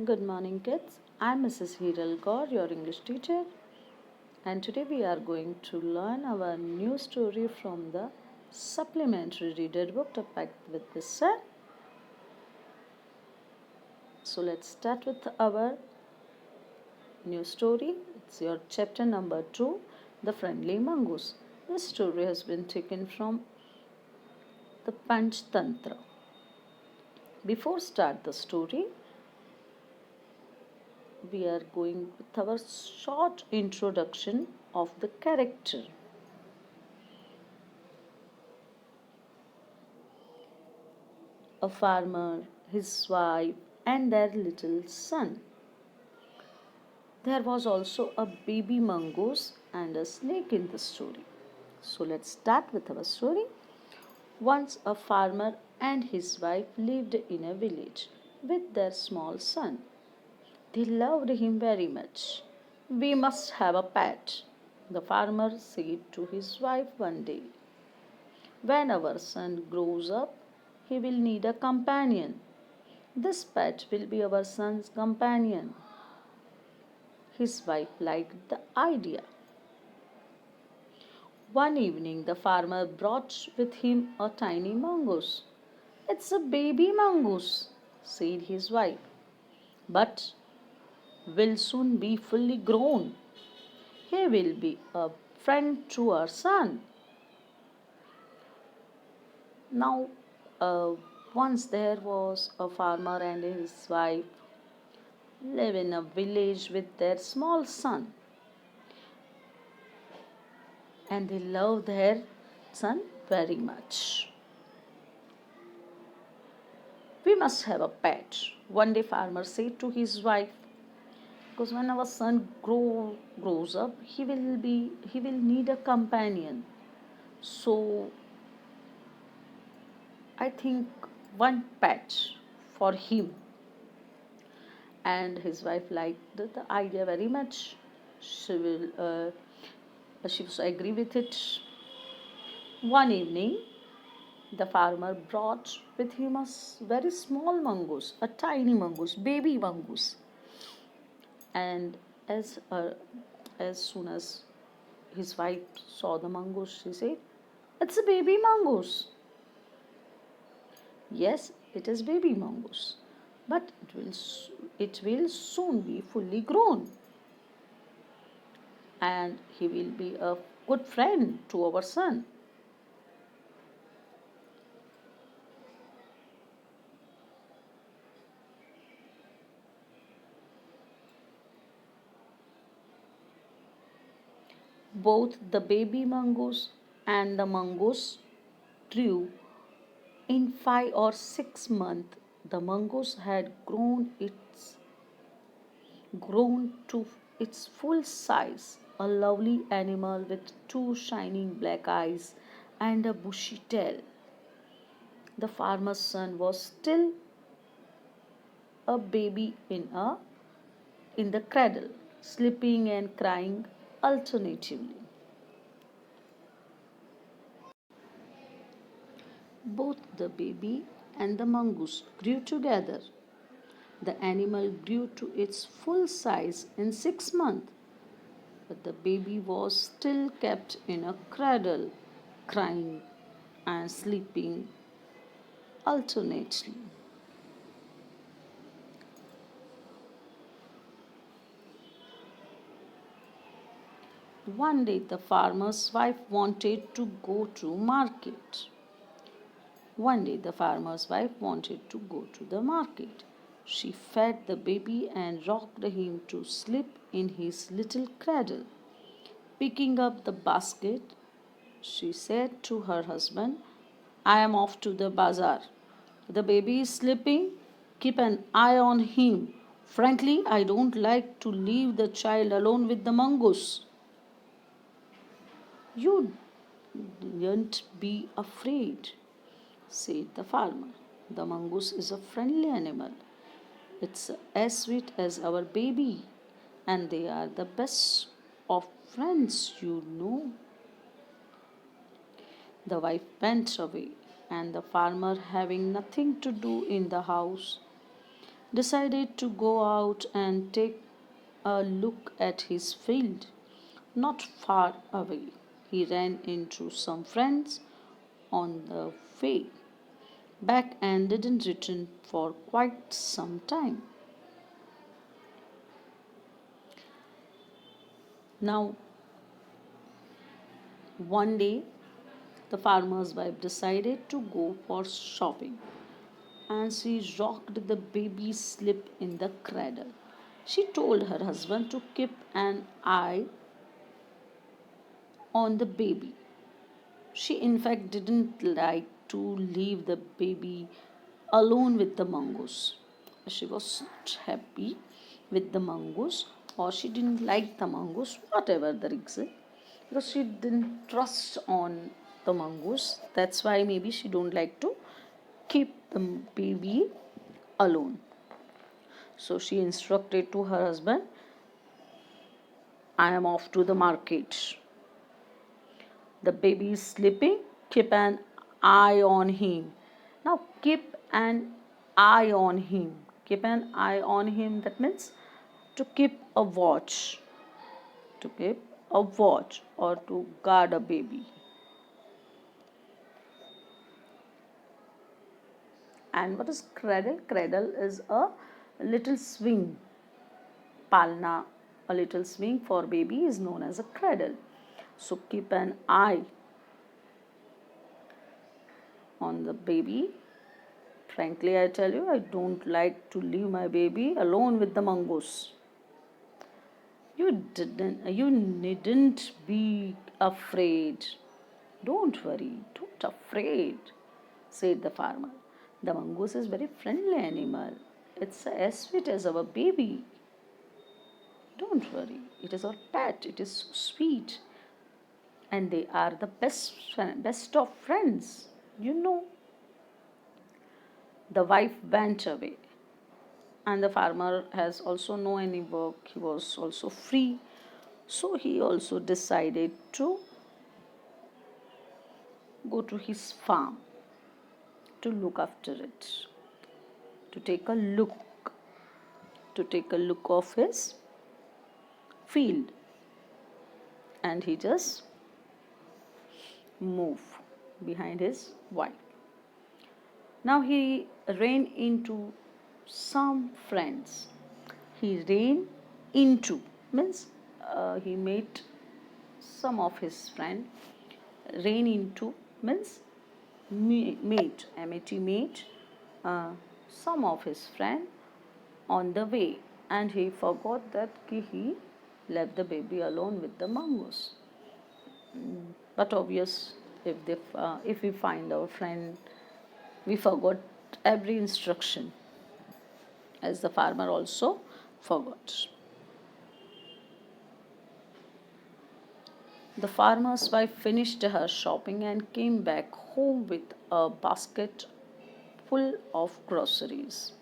Good morning, kids. I'm Mrs. Hiral Gaur, your English teacher, and today we are going to learn our new story from the supplementary reader book to pack with the sun. So let's start with our new story. It's your chapter number 2, The Friendly Mongoose. This story has been taken from the Panchtantra. Before start the story, we are going with our short introduction of the character. A farmer, his wife, and their little son. There was also a baby mongoose and a snake in the story. So let's start with our story. Once a farmer and his wife lived in a village with their small son. They loved him very much. We must have a pet, the farmer said to his wife one day. When our son grows up, he will need a companion. This pet will be our son's companion. His wife liked the idea. One evening, the farmer brought with him a tiny mongoose. It's a baby mongoose, said his wife, but will soon be fully grown. He will be a friend to our son. Now, uh, once there was a farmer and his wife live in a village with their small son, and they love their son very much. We must have a pet, one day farmer said to his wife, because when our son grows up, he will need a companion. So I think one pet for him. And his wife liked the idea very much. She was agree with it. One evening, the farmer brought with him a very small mongoose, a tiny mongoose, baby mongoose. And as soon as his wife saw the mongoose, she said, "It's a baby mongoose." Yes, it is baby mongoose, but it will soon be fully grown, and he will be a good friend to our son. Both the baby mongoose and the mongoose grew. In 5 or 6 months, the mongoose had grown to its full size, a lovely animal with two shining black eyes and a bushy tail. The farmer's son was still a baby in the cradle, sleeping and crying alternatively. Both the baby and the mongoose grew together. The animal grew to its full size in 6 months, but the baby was still kept in a cradle, crying and sleeping alternately. One day, the farmer's wife wanted to go to market. One day, the farmer's wife wanted to go to the market. She fed the baby and rocked him to sleep in his little cradle. Picking up the basket, she said to her husband, "I am off to the bazaar. The baby is sleeping. Keep an eye on him. Frankly, I don't like to leave the child alone with the mongoose." "You needn't be afraid," said the farmer. "The mongoose is a friendly animal. It's as sweet as our baby, and they are the best of friends, you know." The wife went away, and the farmer, having nothing to do in the house, decided to go out and take a look at his field. Not far away, he ran into some friends on the way back and didn't return for quite some time. Now, one day, the farmer's wife decided to go for shopping and she rocked the baby slip in the cradle. She told her husband to keep an eye on the baby. She, in fact, didn't like to leave the baby alone with the mongoose. She was not happy with the mongoose, or she didn't like the mongoose, whatever the reason, because she didn't trust on the mongoose. That's why maybe she don't like to keep the baby alone. So she instructed to her husband, I am off to the market. The baby is sleeping. Keep an eye on him. Now keep an eye on him. Keep an eye on him. That means to keep a watch. To keep a watch or to guard a baby. And what is cradle? Cradle is a little swing. Palna, a little swing for baby is known as a cradle. So keep an eye on the baby. Frankly, I tell you, I don't like to leave my baby alone with the mongoose. You needn't be afraid. Don't worry, don't afraid, said the farmer. The mongoose is very friendly animal. It's as sweet as our baby. Don't worry, it is our pet. It is so sweet, and they are the best of friends. You know. The wife went away, and the farmer has also no any work. He was also free, so he also decided to go to his farm to look after it, to take a look, of his field, and he just moved behind his wife. Now he ran into some friends. He ran into means he met some of his friend. Ran into means mate, M-A-T, mate, some of his friend on the way, and he forgot that he left the baby alone with the mongoose. But obvious, if we find our friend, we forgot every instruction, as the farmer also forgot. The farmer's wife finished her shopping and came back home with a basket full of groceries.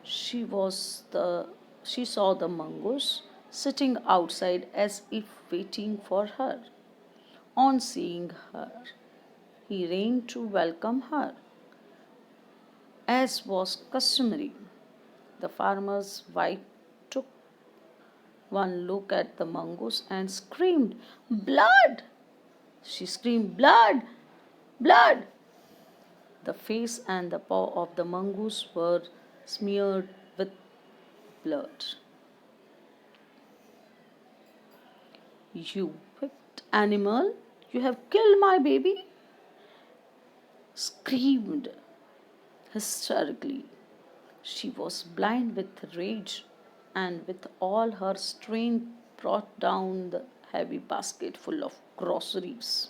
She was the she saw the mongoose sitting outside as if waiting for her. On seeing her, he ran to welcome her. As was customary, the farmer's wife took one look at the mongoose and screamed, Blood! She screamed, Blood! Blood! The face and the paw of the mongoose were smeared with blood. You wicked animal, you have killed my baby! Screamed hysterically. She was blind with rage and with all her strength brought down the heavy basket full of groceries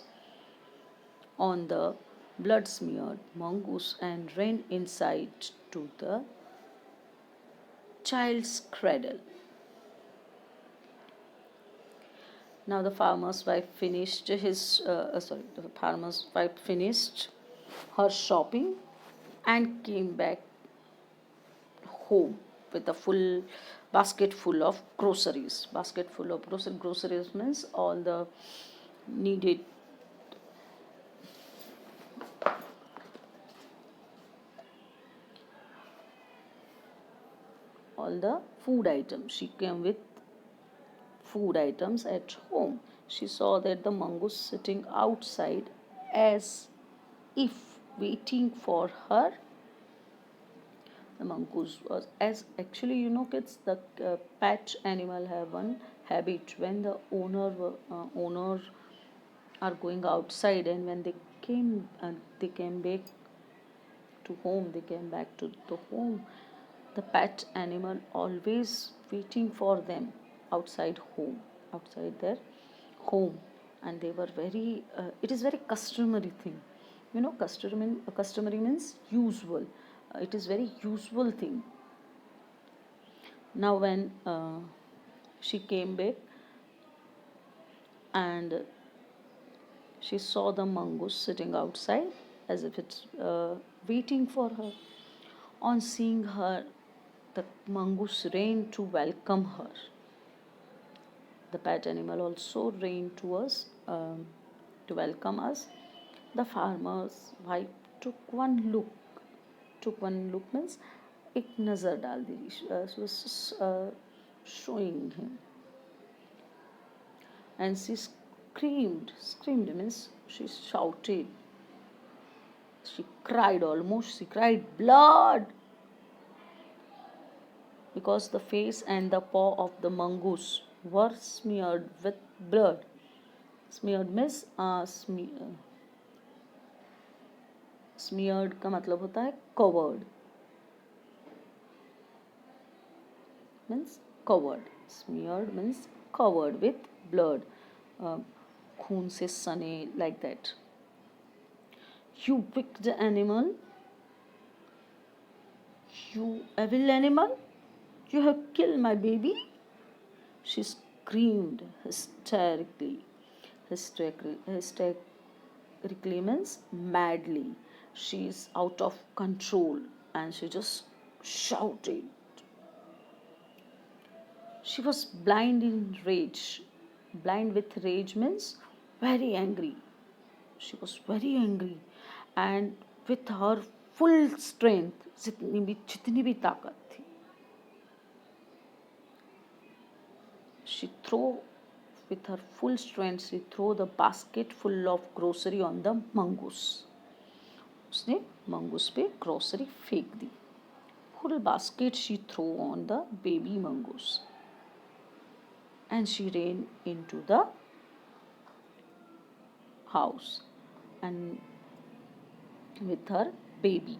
on the blood smeared mongoose and ran inside to the child's cradle. Now the farmer's wife finished her shopping and came back home with a full basket full of groceries. Basket full of groceries means all the needed all the food items. She came with food items at home. She saw that the mongoose sitting outside as if waiting for her. The mongoose was, as actually, kids, the pet animal have one habit. When the owner are going outside, and when they came back to home, they came back to the home, the pet animal always waiting for them outside their home. And they were very it is very customary thing. Customary means usual. It is very usual thing. Now when she came back, and she saw the mongoose sitting outside as if it's waiting for her. On seeing her, the mongoose ran to welcome her. The pet animal also ran to us to welcome us. The farmer's wife took one look. Took one look means एक नज़र डाल दी. She was showing him, and she screamed. Screamed means she shouted. She cried almost. She cried blood, because the face and the paw of the mongoose were smeared with blood. Smeared means smeared का मतलब होता है covered. Means covered. Smeared means covered with blood. खून से सने, like that. You wicked animal. You evil animal. You have killed my baby. She screamed hysterically. Hysterically means madly. She is out of control, and she just shouted. She was blind in rage. Blind with rage means very angry. She was very angry, and with her full strength, जितनी भी ताकत थी, she threw with her full strength. She threw the basket full of grocery on the mongoose. उसने mongoose पे grocery फेंक दी. Full basket she threw on the baby mongoose, and she ran into the house, and with her baby.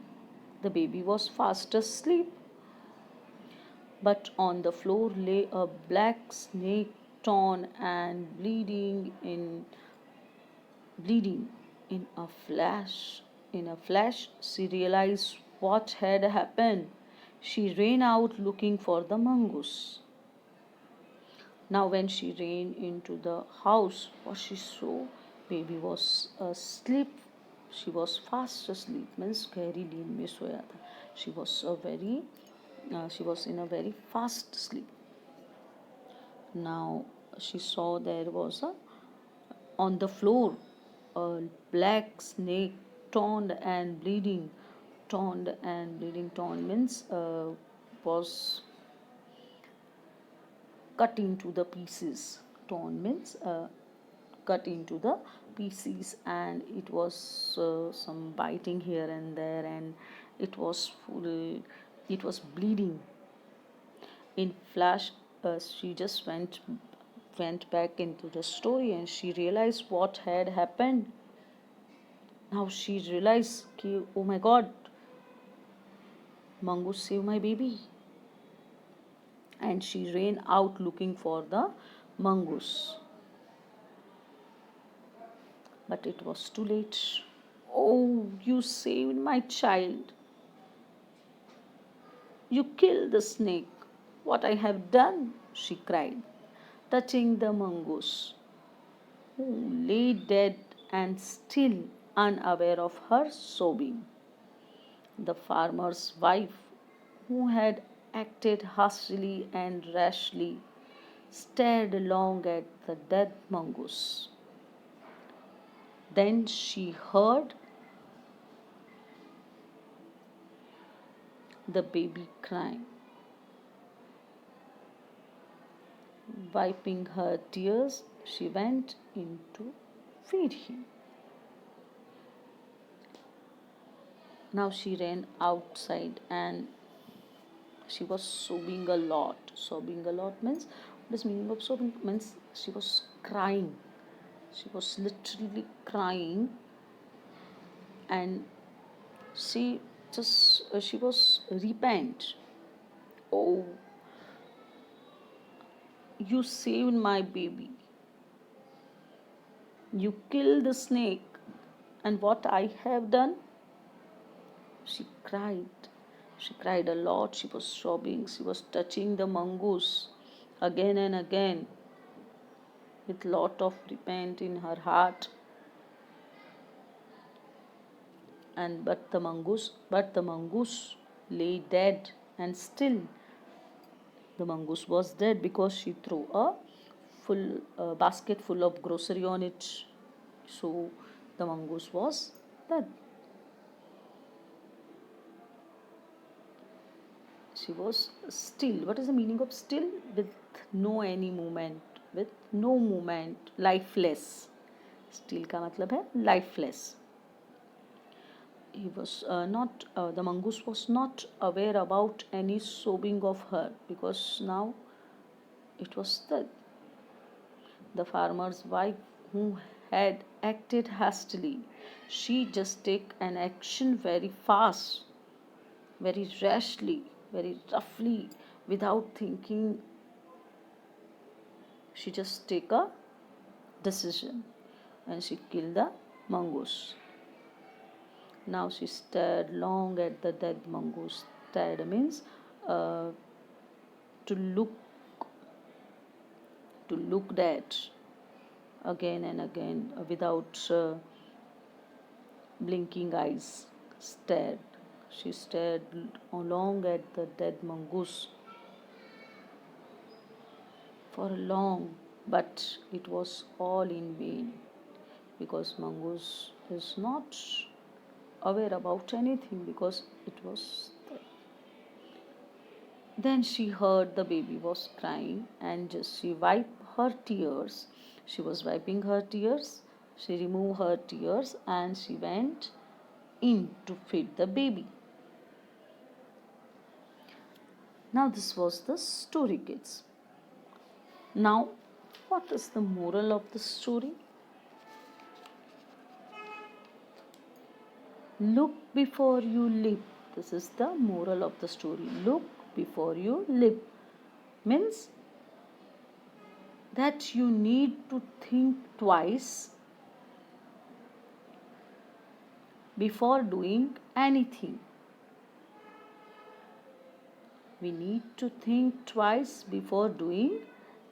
The baby was fast asleep, but on the floor lay a black snake, torn and bleeding. In a flash, she realized what had happened. She ran out looking for the mongoose. Now when she ran into the house, what she saw, baby was asleep. She was fast asleep, means गहरी नींद में सोया था. She was in a very fast sleep. Now she saw there was on the floor a black snake, torn and bleeding. Torn means was cut into the pieces. Torn means cut into the pieces, and it was some biting here and there, and it was bleeding. In flash, she just went back into the story, and she realized what had happened. Now she realized, oh my God, mongoose saved my baby. And she ran out looking for the mongoose. But it was too late. Oh, you saved my child. You killed the snake. What I have done, she cried, touching the mongoose, who lay dead and still unaware of her sobbing. The farmer's wife, who had acted hastily and rashly, stared long at the dead mongoose. Then she heard the baby crying. Wiping her tears, she went in to feed him. Now she ran outside and she was sobbing a lot. Sobbing a lot means, what is meaning of sobbing? Means she was crying. She was literally crying, and she was repent. Oh, you saved my baby. You killed the snake, and what I have done? She cried. She cried a lot. She was sobbing. She was touching the mongoose again and again with lot of repent in her heart. And but the mongoose lay dead, and still the mongoose was dead because she threw a full basket full of grocery on it. So the mongoose was dead. She was still. What is the meaning of still? With no any movement, with no movement, lifeless. Still का मतलब है lifeless. He was not. The mongoose was not aware about any sobbing of her because now it was the farmer's wife who had acted hastily. She just take an action very fast, very rashly, very roughly, without thinking. She just take a decision and she killed the mongoose. Now she stared long at the dead mongoose. Stared means uh, to look at again and again without blinking eyes. Stared. She stared long at the dead mongoose for long, but it was all in vain because mongoose is not aware about anything because it was dead. Then she heard the baby was crying and just she wiped her tears. She was wiping her tears. She removed her tears and she went in to feed the baby. Now this was the story, kids. Now what is the moral of the story? Look before you leap. This is the moral of the story. Look before you leap. Means that you need to think twice before doing anything. We need to think twice before doing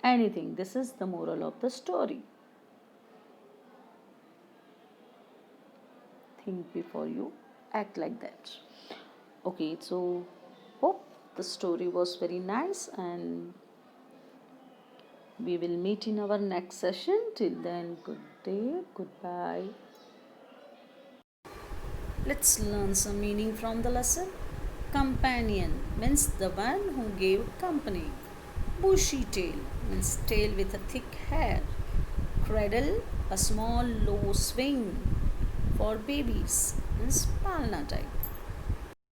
anything. This is the moral of the story. Think before you act like that. Okay, so hope the story was very nice and we will meet in our next session. Till then, good day, goodbye. Let's learn some meaning from the lesson. Companion means the one who gave company. Bushy tail means tail with a thick hair. Cradle, a small low swing for babies means palna type.